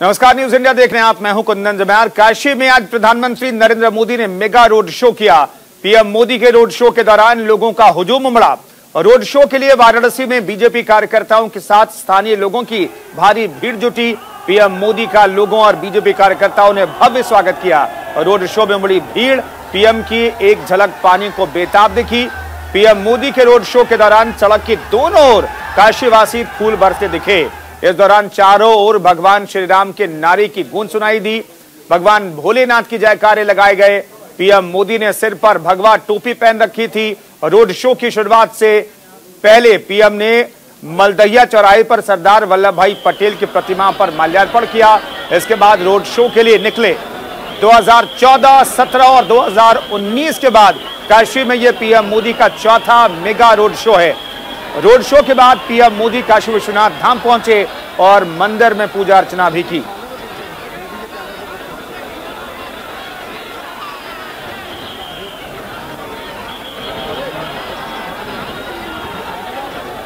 नमस्कार, news India देख रहे हैं आप। मैं हूं कुंदन जमैर। काशी में आज प्रधानमंत्री नरेंद्र मोदी ने मेगा रोड शो किया। पीएम मोदी के रोड शो के दौरान लोगों का हुजूम उमड़ा। रोड शो के लिए वाराणसी में बीजेपी कार्यकर्ताओं के साथ स्थानीय लोगों की भारी भीड़ जुटी। पीएम मोदी का लोगों और बीजेपी कार्यकर्ताओं ने भव्य स्वागत किया। रोड शो में बड़ी भीड़ पीएम की एक झलक पाने को बेताब दिखी। पीएम मोदी के रोड शो के दौरान सड़क की दोनों ओर काशीवासी फूल बरसते दिखे। इस दौरान चारों ओर भगवान श्री राम के नारे की गूंज सुनाई दी। भगवान भोलेनाथ की जयकारे लगाए गए। पीएम मोदी ने सिर पर भगवा टोपी पहन रखी थी। रोड शो की शुरुआत से पहले पीएम ने मलदहिया चौराहे पर सरदार वल्लभ भाई पटेल की प्रतिमा पर माल्यार्पण किया। इसके बाद रोड शो के लिए निकले। 2014, 17 और 2019 के बाद काशी में यह पीएम मोदी का चौथा मेगा रोड शो है। रोड शो के बाद पीएम मोदी काशी विश्वनाथ धाम पहुंचे और मंदिर में पूजा अर्चना भी की।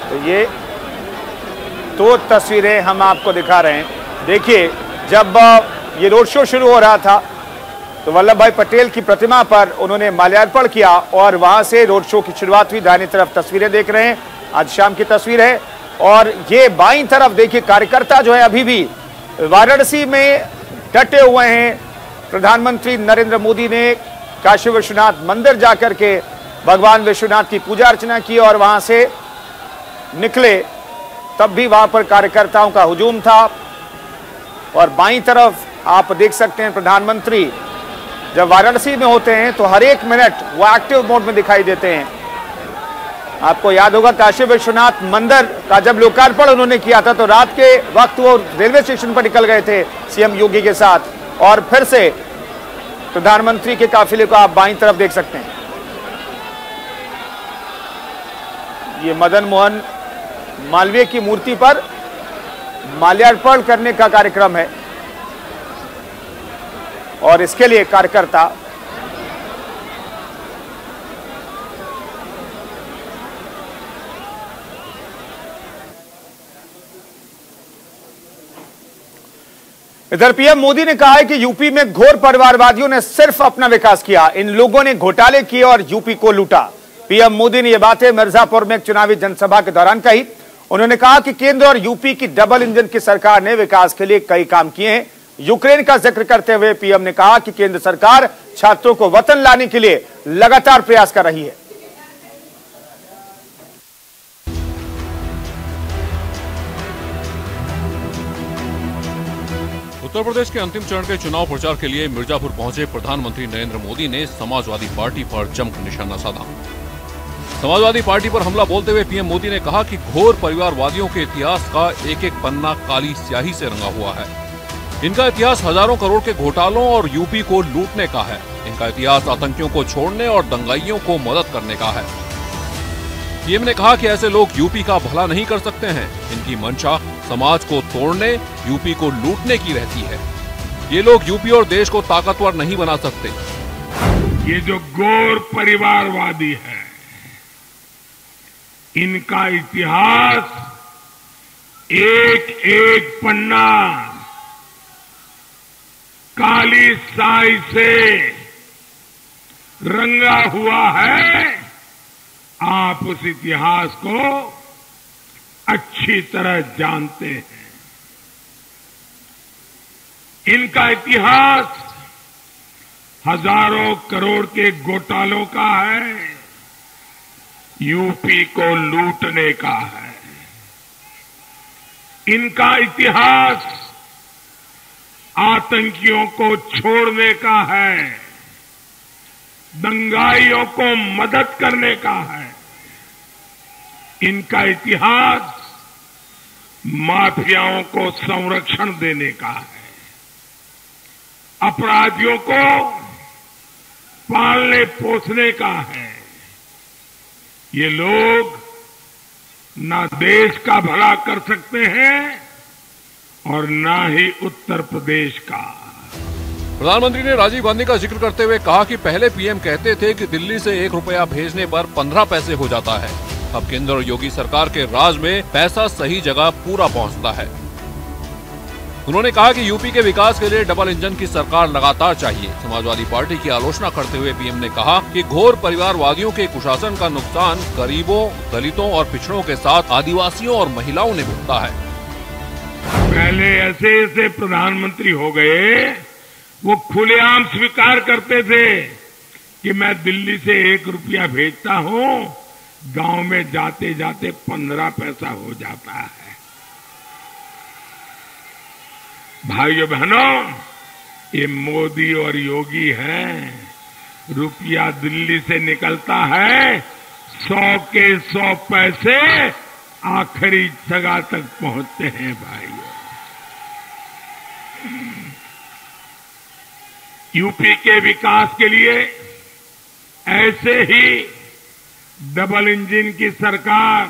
तो ये दो तस्वीरें हम आपको दिखा रहे हैं। देखिए, जब ये रोड शो शुरू हो रहा था तो वल्लभ भाई पटेल की प्रतिमा पर उन्होंने माल्यार्पण किया और वहां से रोड शो की शुरुआत हुई। दाहिनी तरफ तस्वीरें देख रहे हैं, आज शाम की तस्वीर है। और ये बाईं तरफ देखिए, कार्यकर्ता जो है अभी भी वाराणसी में डटे हुए हैं। प्रधानमंत्री नरेंद्र मोदी ने काशी विश्वनाथ मंदिर जाकर के भगवान विश्वनाथ की पूजा अर्चना की और वहां से निकले। तब भी वहां पर कार्यकर्ताओं का हुजूम था। और बाईं तरफ आप देख सकते हैं, प्रधानमंत्री जब वाराणसी में होते हैं तो हर एक मिनट वो एक्टिव मोड में दिखाई देते हैं। आपको याद होगा, काशी विश्वनाथ मंदिर का जब लोकार्पण उन्होंने किया था तो रात के वक्त वो रेलवे स्टेशन पर निकल गए थे सीएम योगी के साथ। और फिर से प्रधानमंत्री के काफिले को आप बाईं तरफ देख सकते हैं। ये मदन मोहन मालवीय की मूर्ति पर माल्यार्पण करने का कार्यक्रम है और इसके लिए कार्यकर्ता इधर पीएम मोदी ने कहा है कि यूपी में घोर परिवारवादियों ने सिर्फ अपना विकास किया। इन लोगों ने घोटाले किए और यूपी को लूटा। पीएम मोदी ने यह बातें मिर्जापुर में एक चुनावी जनसभा के दौरान कही। उन्होंने कहा कि केंद्र और यूपी की डबल इंजन की सरकार ने विकास के लिए कई काम किए हैं। यूक्रेन का जिक्र करते हुए पीएम ने कहा कि केंद्र सरकार छात्रों को वतन लाने के लिए लगातार प्रयास कर रही है। उत्तर प्रदेश के अंतिम चरण के चुनाव प्रचार के लिए मिर्जापुर पहुंचे प्रधानमंत्री नरेंद्र मोदी ने समाजवादी पार्टी पर जमकर निशाना साधा। समाजवादी पार्टी पर हमला बोलते हुए पीएम मोदी ने कहा कि घोर परिवारवादियों के इतिहास का एक एक पन्ना काली स्याही से रंगा हुआ है। इनका इतिहास हजारों करोड़ के घोटालों और यूपी को लूटने का है। इनका इतिहास आतंकियों को छोड़ने और दंगाइयों को मदद करने का है। पीएम ने कहा कि ऐसे लोग यूपी का भला नहीं कर सकते हैं। इनकी मंशा समाज को तोड़ने, यूपी को लूटने की रहती है। ये लोग यूपी और देश को ताकतवर नहीं बना सकते। ये जो घोर परिवारवादी है, इनका इतिहास एक एक पन्ना काली स्याही से रंगा हुआ है। आप उस इतिहास को अच्छी तरह जानते हैं। इनका इतिहास हजारों करोड़ के घोटालों का है, यूपी को लूटने का है। इनका इतिहास आतंकियों को छोड़ने का है, दंगाइयों को मदद करने का है। इनका इतिहास माफियाओं को संरक्षण देने का है, अपराधियों को पालने पोसने का है। ये लोग ना देश का भला कर सकते हैं और ना ही उत्तर प्रदेश का। प्रधानमंत्री ने राजीव गांधी का जिक्र करते हुए कहा कि पहले पीएम कहते थे कि दिल्ली से 1 रुपया भेजने पर 15 पैसे हो जाता है। अब केंद्र और योगी सरकार के राज में पैसा सही जगह पूरा पहुंचता है। उन्होंने कहा कि यूपी के विकास के लिए डबल इंजन की सरकार लगातार चाहिए। समाजवादी पार्टी की आलोचना करते हुए पीएम ने कहा कि घोर परिवारवादियों के कुशासन का नुकसान गरीबों, दलितों और पिछड़ों के साथ आदिवासियों और महिलाओं ने भुगता है। पहले ऐसे प्रधानमंत्री हो गए, वो खुलेआम स्वीकार करते थे कि मैं दिल्ली से 1 रुपया भेजता हूँ, गांव में जाते जाते 15 पैसा हो जाता है। भाइयों बहनों, ये मोदी और योगी हैं। रुपया दिल्ली से निकलता है, 100 के 100 पैसे आखिरी जगह तक पहुंचते हैं। भाइयों, यूपी के विकास के लिए ऐसे ही डबल इंजन की सरकार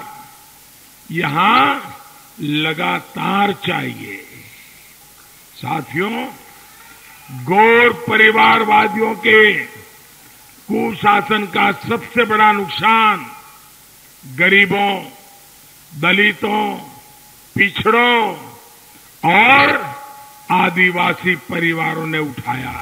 यहां लगातार चाहिए। साथियों, घोर परिवारवादियों के कुशासन का सबसे बड़ा नुकसान गरीबों, दलितों, पिछड़ों और आदिवासी परिवारों ने उठाया।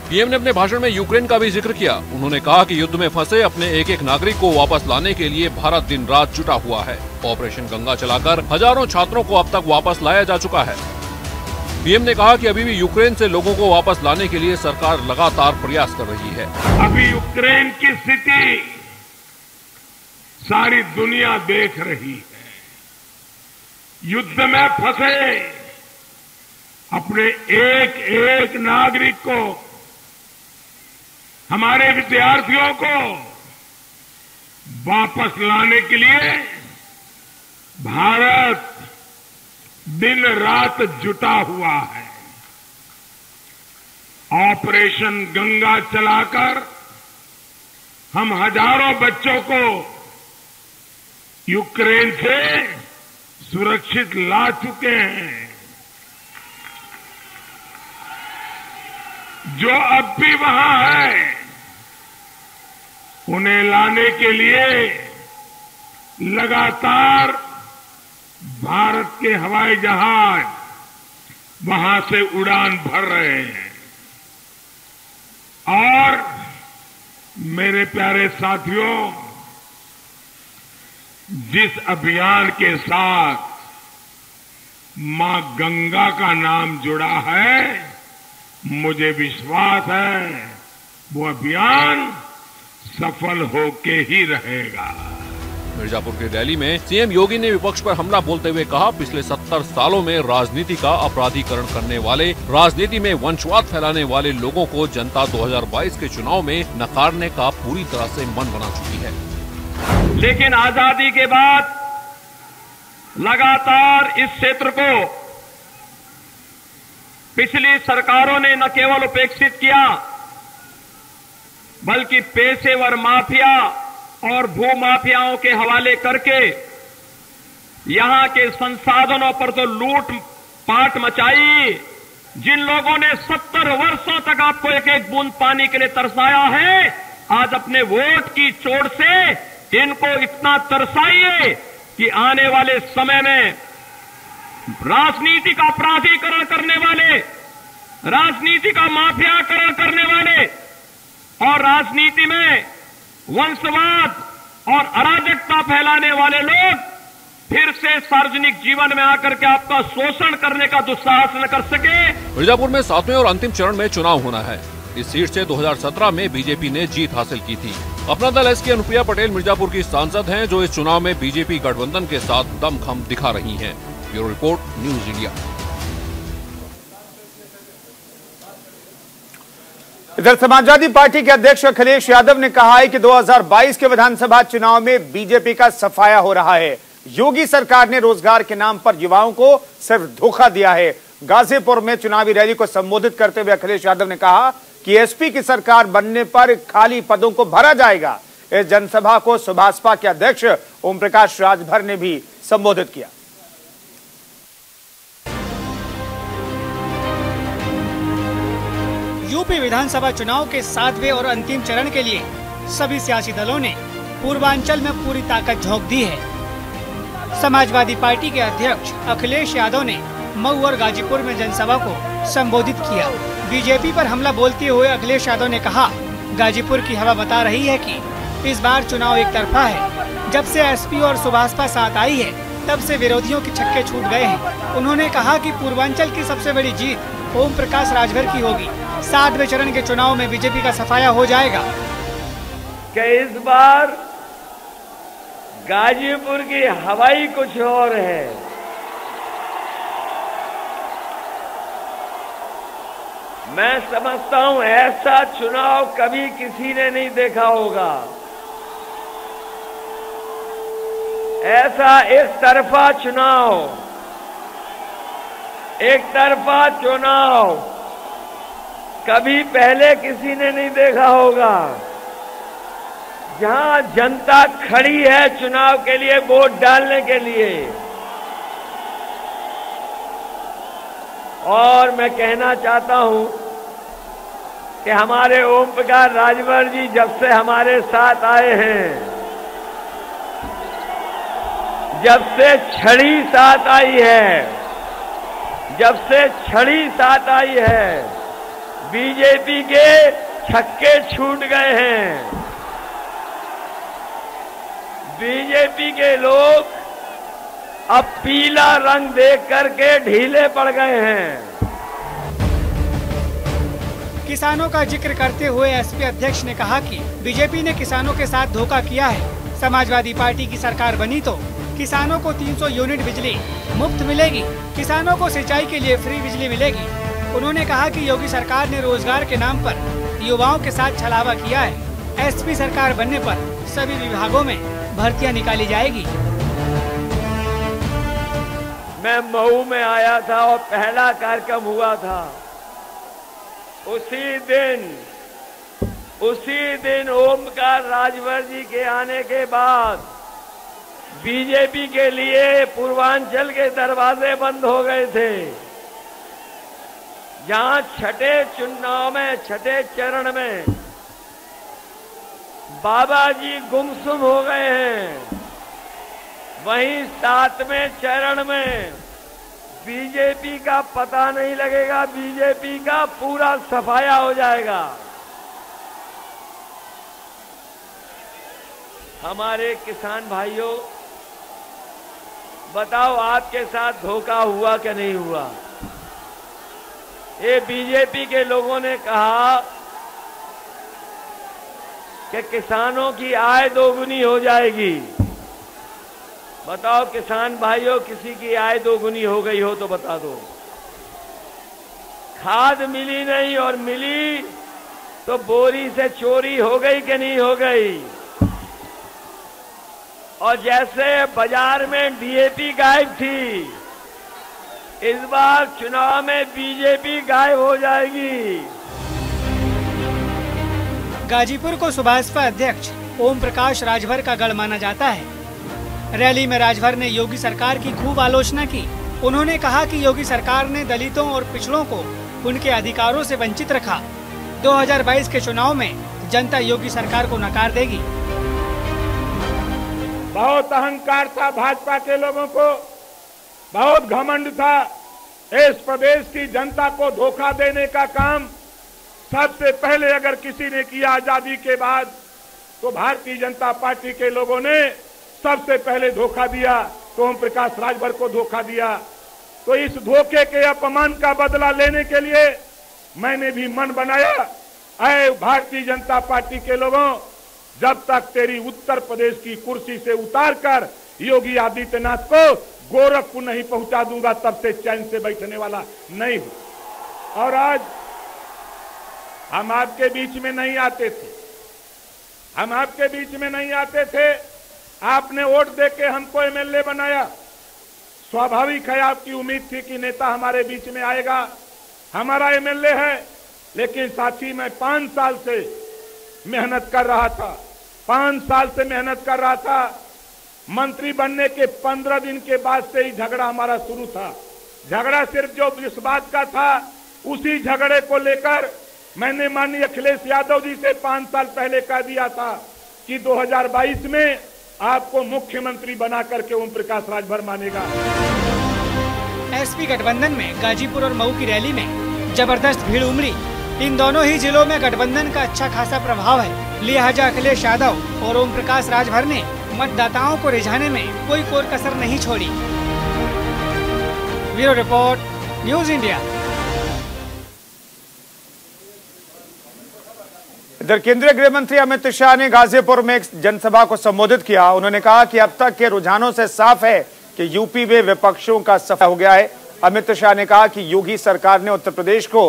पीएम ने अपने भाषण में यूक्रेन का भी जिक्र किया। उन्होंने कहा कि युद्ध में फंसे अपने एक एक नागरिक को वापस लाने के लिए भारत दिन रात जुटा हुआ है। ऑपरेशन गंगा चलाकर हजारों छात्रों को अब तक वापस लाया जा चुका है। पीएम ने कहा कि अभी भी यूक्रेन से लोगों को वापस लाने के लिए सरकार लगातार प्रयास कर रही है। अभी यूक्रेन की स्थिति सारी दुनिया देख रही है। युद्ध में फंसे अपने एक एक नागरिक को, हमारे विद्यार्थियों को वापस लाने के लिए भारत दिन रात जुटा हुआ है। ऑपरेशन गंगा चलाकर हम हजारों बच्चों को यूक्रेन से सुरक्षित ला चुके हैं। जो अब भी वहां है, उन्हें लाने के लिए लगातार भारत के हवाई जहाज वहां से उड़ान भर रहे हैं। और मेरे प्यारे साथियों, जिस अभियान के साथ मां गंगा का नाम जुड़ा है, मुझे विश्वास है वो अभियान सफल होके ही रहेगा। मिर्जापुर की रैली में सीएम योगी ने विपक्ष पर हमला बोलते हुए कहा, पिछले 70 सालों में राजनीति का अपराधीकरण करने वाले, राजनीति में वंशवाद फैलाने वाले लोगों को जनता 2022 के चुनाव में नकारने का पूरी तरह से मन बना चुकी है। लेकिन आजादी के बाद लगातार इस क्षेत्र को पिछली सरकारों ने न केवल उपेक्षित किया, बल्कि पेशेवर माफिया और भूमाफियाओं के हवाले करके यहां के संसाधनों पर तो लूट पाट मचाई। जिन लोगों ने 70 वर्षों तक आपको एक एक बूंद पानी के लिए तरसाया है, आज अपने वोट की चोट से इनको इतना तरसाइए कि आने वाले समय में राजनीति का अपराधीकरण करने वाले, राजनीति का माफियाकरण करने वाले और राजनीति में वंशवाद और अराजकता फैलाने वाले लोग फिर से सार्वजनिक जीवन में आकर के आपका शोषण करने का दुस्साहस न कर सके। मिर्जापुर में 7वें और अंतिम चरण में चुनाव होना है। इस सीट से 2017 में बीजेपी ने जीत हासिल की थी। अपना दल एस की अनुप्रिया पटेल मिर्जापुर की सांसद हैं, जो इस चुनाव में बीजेपी गठबंधन के साथ दमखम दिखा रही हैं। Bureau report, news India. इधर समाजवादी पार्टी के अध्यक्ष अखिलेश यादव ने कहा है कि 2022 के विधानसभा चुनाव में बीजेपी का सफाया हो रहा है। योगी सरकार ने रोजगार के नाम पर युवाओं को सिर्फ धोखा दिया है। गाजीपुर में चुनावी रैली को संबोधित करते हुए अखिलेश यादव ने कहा कि एसपी की सरकार बनने पर खाली पदों को भरा जाएगा। इस जनसभा को सुभाषपा के अध्यक्ष ओम प्रकाश राजभर ने भी संबोधित किया। यूपी विधानसभा चुनाव के 7वें और अंतिम चरण के लिए सभी सियासी दलों ने पूर्वांचल में पूरी ताकत झोंक दी है। समाजवादी पार्टी के अध्यक्ष अखिलेश यादव ने मऊ और गाजीपुर में जनसभा को संबोधित किया। बीजेपी पर हमला बोलते हुए अखिलेश यादव ने कहा, गाजीपुर की हवा बता रही है कि इस बार चुनाव एक तरफा है। जब से एसपी और सुभाषपा साथ आई है, तब से विरोधियों के छक्के छूट गए हैं। उन्होंने कहा कि पूर्वांचल की सबसे बड़ी जीत ओम प्रकाश राजभर की होगी। 7वें चरण के चुनाव में बीजेपी का सफाया हो जाएगा। कि इस बार गाजीपुर की हवाई कुछ और है। मैं समझता हूं ऐसा चुनाव कभी किसी ने नहीं देखा होगा। ऐसा एक तरफा चुनाव, एक तरफा चुनाव कभी पहले किसी ने नहीं देखा होगा। जहां जनता खड़ी है चुनाव के लिए, वोट डालने के लिए। और मैं कहना चाहता हूं कि हमारे ओम प्रकाश राजभर जी जब से हमारे साथ आए हैं, जब से छड़ी साथ आई है, जब से छड़ी साथ आई है, बीजेपी के छक्के छूट गए हैं। बीजेपी के लोग अब पीला रंग देख करके ढीले पड़ गए हैं। किसानों का जिक्र करते हुए एसपी अध्यक्ष ने कहा कि बीजेपी ने किसानों के साथ धोखा किया है। समाजवादी पार्टी की सरकार बनी तो किसानों को 300 यूनिट बिजली मुफ्त मिलेगी, किसानों को सिंचाई के लिए फ्री बिजली मिलेगी। उन्होंने कहा कि योगी सरकार ने रोजगार के नाम पर युवाओं के साथ छलावा किया है। एसपी सरकार बनने पर सभी विभागों में भर्तियां निकाली जाएगी। मैं मऊ में आया था और पहला कार्यक्रम हुआ था। उसी दिन ओम प्रकाश राजभर जी के आने के बाद बीजेपी के लिए पूर्वांचल के दरवाजे बंद हो गए थे। जहां छठे चुनाव में, छठे चरण में बाबा जी गुमसुम हो गए हैं, वहीं 7वें चरण में बीजेपी का पता नहीं लगेगा। बीजेपी का पूरा सफाया हो जाएगा। हमारे किसान भाइयों, बताओ आपके साथ धोखा हुआ कि नहीं हुआ? ये बीजेपी के लोगों ने कहा कि किसानों की आय दोगुनी हो जाएगी। बताओ किसान भाइयों, किसी की आय दोगुनी हो गई हो तो बता दो। खाद मिली नहीं, और मिली तो बोरी से चोरी हो गई कि नहीं हो गई? और जैसे बाजार में डीएपी गायब थी, इस बार चुनाव में बीजेपी गायब हो जाएगी। गाजीपुर को सुभाषपा अध्यक्ष ओम प्रकाश राजभर का गढ़ माना जाता है। रैली में राजभर ने योगी सरकार की खूब आलोचना की। उन्होंने कहा कि योगी सरकार ने दलितों और पिछड़ों को उनके अधिकारों से वंचित रखा। 2022 के चुनाव में जनता योगी सरकार को नकार देगी। बहुत अहंकार था भाजपा के लोगों को, बहुत घमंड था। इस प्रदेश की जनता को धोखा देने का काम सबसे पहले अगर किसी ने किया आजादी के बाद, तो भारतीय जनता पार्टी के लोगों ने सबसे पहले धोखा दिया, तो ओम प्रकाश राजभर को धोखा दिया। तो इस धोखे के अपमान का बदला लेने के लिए मैंने भी मन बनाया, ऐ भारतीय जनता पार्टी के लोगों, जब तक तेरी उत्तर प्रदेश की कुर्सी से उतारकर योगी आदित्यनाथ को गोरखपुर नहीं पहुंचा दूंगा, तब से चैन से बैठने वाला नहीं हूं। और आज हम आपके बीच में नहीं आते थे, हम आपके बीच में नहीं आते थे। आपने वोट देके हमको एमएलए बनाया। स्वाभाविक है, आपकी उम्मीद थी कि नेता हमारे बीच में आएगा, हमारा एमएलए है। लेकिन साथी, मैं 5 साल से मेहनत कर रहा था, 5 साल से मेहनत कर रहा था। मंत्री बनने के 15 दिन के बाद से ही झगड़ा हमारा शुरू था। झगड़ा सिर्फ जो इस बात का था, उसी झगड़े को लेकर मैंने माननीय अखिलेश यादव जी से 5 साल पहले कह दिया था कि 2022 में आपको मुख्यमंत्री बना करके ओम प्रकाश राजभर मानेगा। एसपी गठबंधन में गाजीपुर और मऊ की रैली में जबरदस्त भीड़ उमड़ी। इन दोनों ही जिलों में गठबंधन का अच्छा खासा प्रभाव है, लिहाजा अखिलेश यादव और ओम प्रकाश राजभर ने मतदाताओं को रिझाने में कोई कोर कसर नहीं छोड़ी। Bureau report, news India. इधर केंद्रीय गृह मंत्री अमित शाह ने गाजीपुर में एक जनसभा को संबोधित किया। उन्होंने कहा कि अब तक के रुझानों से साफ है कि यूपी में विपक्षों का सफा हो गया है। अमित शाह ने कहा कि योगी सरकार ने उत्तर प्रदेश को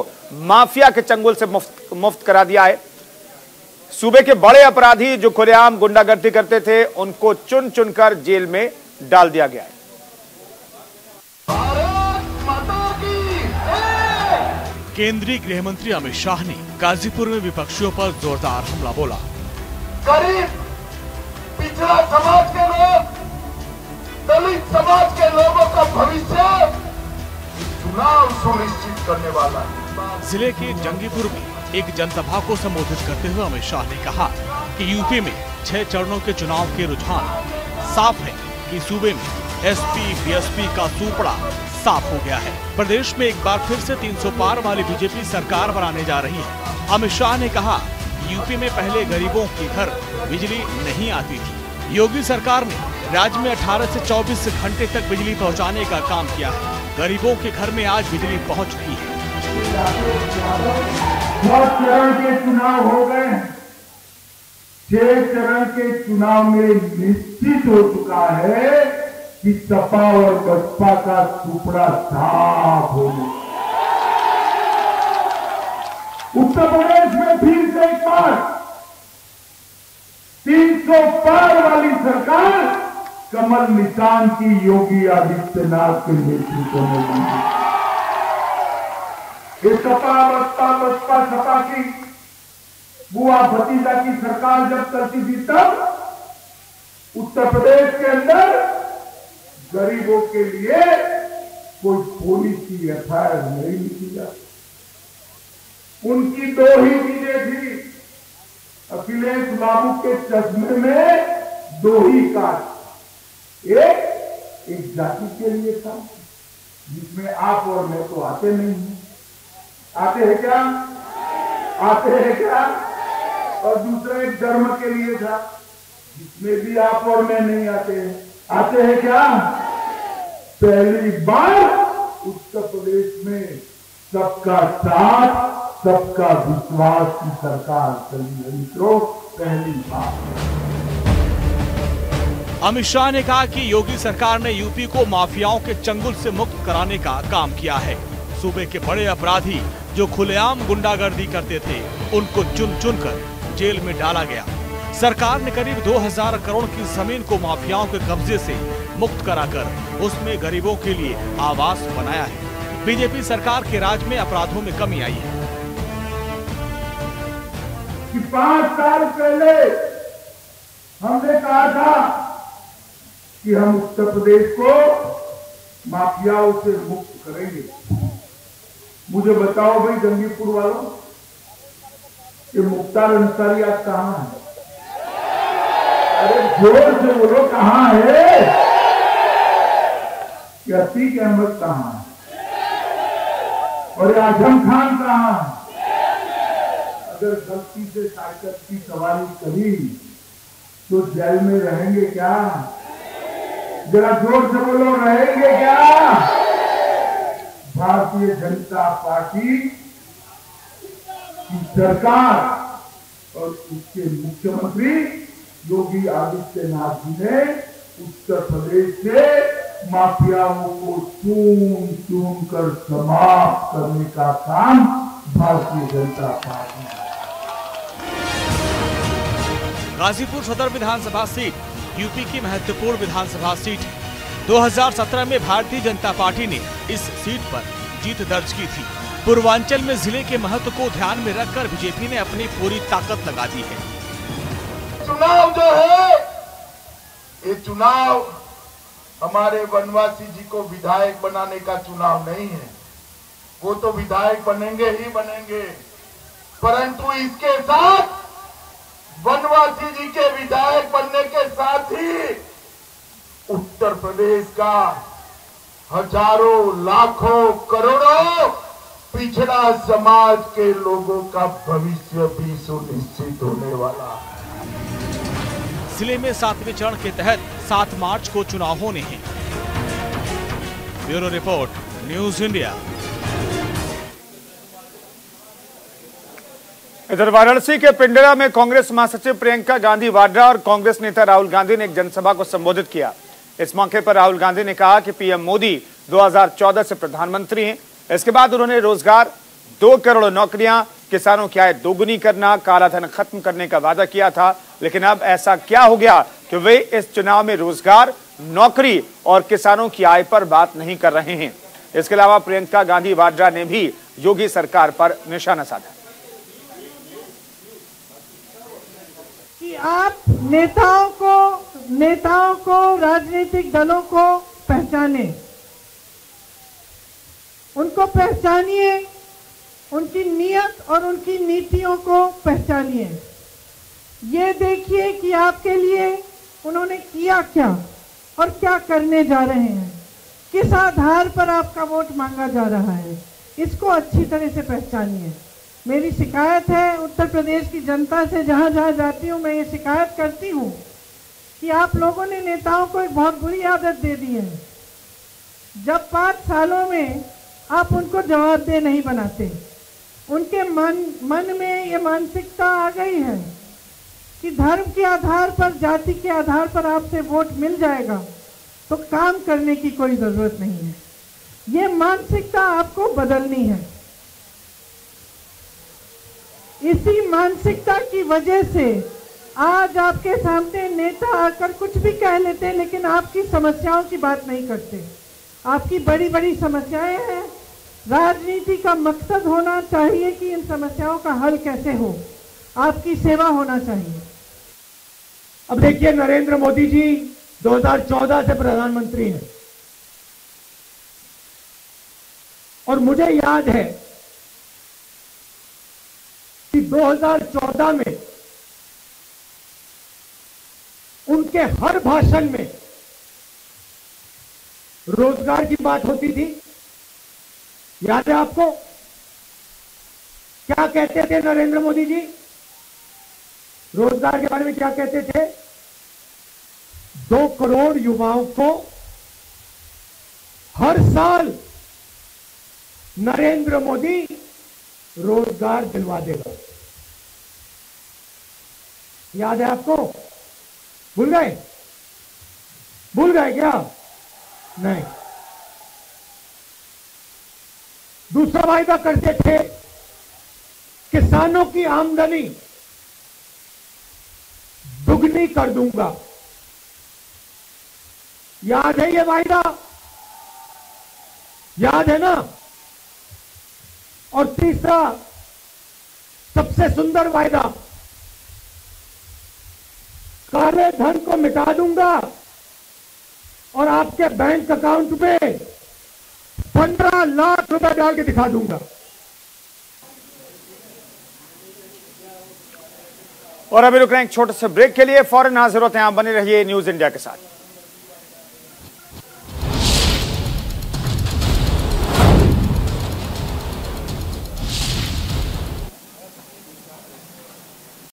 माफिया के चंगुल से मुक्त करा दिया है। सूबे के बड़े अपराधी जो खुलेआम गुंडागर्दी करते थे, उनको चुन चुनकर जेल में डाल दिया गया है। केंद्रीय गृह मंत्री अमित शाह ने गाजीपुर में विपक्षियों पर जोरदार हमला बोला। गरीब पिछड़ा समाज के लोग, दलित समाज के लोगों का भविष्य चुनाव सुनिश्चित करने वाला है। जिले के जंगीपुर में एक जनसभा को संबोधित करते हुए अमित शाह ने कहा कि यूपी में 6 चरणों के चुनाव के रुझान साफ है कि सूबे में एसपी बीएसपी का सूपड़ा साफ हो गया है। प्रदेश में एक बार फिर से 300 पार वाली बीजेपी सरकार बनाने जा रही है। अमित शाह ने कहा यूपी में पहले गरीबों के घर बिजली नहीं आती थी। योगी सरकार ने राज्य में 18 से 24 घंटे तक बिजली पहुंचाने का काम किया है। गरीबों के घर में आज बिजली पहुंच रही है। 6 चरण के चुनाव हो गए। 6 चरण के चुनाव में निश्चित हो चुका है कि सपा और बसपा का टुकड़ा साफ हो गया। उत्तर प्रदेश में फिर से एक बार 300 पार वाली सरकार कमल निशान की योगी आदित्यनाथ के नेतृत्व में बनी। ये सपा बसपा सपा की बुआ भतीजा की सरकार जब चलती थी, तब उत्तर प्रदेश के अंदर गरीबों के लिए कोई पुलिस की एफआईआर नहीं लिखी जाती। उनकी 2 ही चीजें थी। अखिलेश बाबू के चश्मे में 2 ही काज। एक जाति के लिए था जिसमें आप और मैं तो आते नहीं हैं। आते हैं क्या? आते हैं क्या? और दूसरा एक धर्म के लिए था जिसमें भी आप और मैं नहीं आते हैं। आते हैं क्या? पहली बार उत्तर प्रदेश में सबका साथ सबका विश्वास की सरकार चली है। मित्रों, पहली बार। अमित शाह ने कहा कि योगी सरकार ने यूपी को माफियाओं के चंगुल से मुक्त कराने का काम किया है। सूबे के बड़े अपराधी जो खुलेआम गुंडागर्दी करते थे, उनको चुन चुनकर जेल में डाला गया। सरकार ने करीब 2000 करोड़ की जमीन को माफियाओं के कब्जे से मुक्त कराकर उसमें गरीबों के लिए आवास बनाया है। बीजेपी सरकार के राज में अपराधों में कमी आई है। 5 साल पहले हमने कहा था कि हम उत्तर प्रदेश को माफियाओं से मुक्त करेंगे। मुझे बताओ भाई जंगीपुर वालों, ये मुख्तार अंसारी आज कहां है? अरे जोर से बोलो, कहां है? अतीक अहमद कहां है? और आजम खान कहां है? अगर गलती से साइकिल की सवारी करी तो जेल में रहेंगे क्या? जरा जोर से बोलो, रहेंगे क्या? भारतीय जनता पार्टी की सरकार और उसके मुख्यमंत्री योगी आदित्यनाथ जी ने उत्तर प्रदेश से माफियाओं को चून चून कर समाप्त करने का काम भारतीय जनता पार्टी। गाजीपुर सदर विधानसभा सीट यूपी की महत्वपूर्ण विधानसभा सीट है। 2017 में भारतीय जनता पार्टी ने इस सीट पर जीत दर्ज की थी। पूर्वांचल में जिले के महत्व को ध्यान में रखकर बीजेपी ने अपनी पूरी ताकत लगा दी है। चुनाव जो है, ये चुनाव हमारे वनवासी जी को विधायक बनाने का चुनाव नहीं है। वो तो विधायक बनेंगे ही बनेंगे, परंतु इसके साथ वनवासी जी के विधायक बनने के साथ ही उत्तर प्रदेश का हजारों लाखों करोड़ों पिछड़ा समाज के लोगों का भविष्य भी सुनिश्चित होने वाला है। जिले में 7वें चरण के तहत 7 मार्च को चुनाव होने हैं। Bureau report, news India. इधर वाराणसी के पिंडरा में कांग्रेस महासचिव प्रियंका गांधी वाड्रा और कांग्रेस नेता राहुल गांधी ने एक जनसभा को संबोधित किया। इस मौके पर राहुल गांधी ने कहा कि पीएम मोदी 2014 से प्रधानमंत्री हैं। इसके बाद उन्होंने रोजगार, 2 करोड़ नौकरियां, किसानों की आय दोगुनी करना, कालाधन खत्म करने का वादा किया था। लेकिन अब ऐसा क्या हो गया कि वे इस चुनाव में रोजगार, नौकरी और किसानों की आय पर बात नहीं कर रहे हैं। इसके अलावा प्रियंका गांधी वाड्रा ने भी योगी सरकार पर निशाना साधा कि आप नेताओं को राजनीतिक दलों को पहचाने, उनको पहचानिए, उनकी नीयत और उनकी नीतियों को पहचानिए। ये देखिए कि आपके लिए उन्होंने किया क्या और क्या करने जा रहे हैं, किस आधार पर आपका वोट मांगा जा रहा है, इसको अच्छी तरह से पहचानिए। मेरी शिकायत है उत्तर प्रदेश की जनता से, जहां जहां जाती हूं मैं ये शिकायत करती हूं कि आप लोगों ने नेताओं को एक बहुत बुरी आदत दे दी है। जब 5 सालों में आप उनको जवाबदेह नहीं बनाते, उनके मन में ये मानसिकता आ गई है कि धर्म के आधार पर, जाति के आधार पर आपसे वोट मिल जाएगा तो काम करने की कोई जरूरत नहीं है। ये मानसिकता आपको बदलनी है। इसी मानसिकता की वजह से आज आपके सामने नेता आकर कुछ भी कह लेते हैं, लेकिन आपकी समस्याओं की बात नहीं करते। आपकी बड़ी बड़ी समस्याएं हैं। राजनीति का मकसद होना चाहिए कि इन समस्याओं का हल कैसे हो, आपकी सेवा होना चाहिए। अब देखिए, नरेंद्र मोदी जी 2014 से प्रधानमंत्री हैं और मुझे याद है कि 2014 में उनके हर भाषण में रोजगार की बात होती थी। याद है आपको? क्या कहते थे नरेंद्र मोदी जी? रोजगार के बारे में क्या कहते थे? 2 करोड़ युवाओं को हर साल नरेंद्र मोदी रोजगार दिलवा देगा। याद है आपको? भूल गए? भूल गए क्या? नहीं। दूसरा वायदा करते थे, किसानों की आमदनी दुगनी कर दूंगा। याद है ये वायदा? याद है ना? और तीसरा सबसे सुंदर वायदा, काले धन को मिटा दूंगा और आपके बैंक अकाउंट में 15 लाख रुपए डाल के दिखा दूंगा। और अभी रुक रहे हैं एक छोटे से ब्रेक के लिए। फौरन हाजिर होते हैं, आप बने रहिए न्यूज इंडिया के साथ।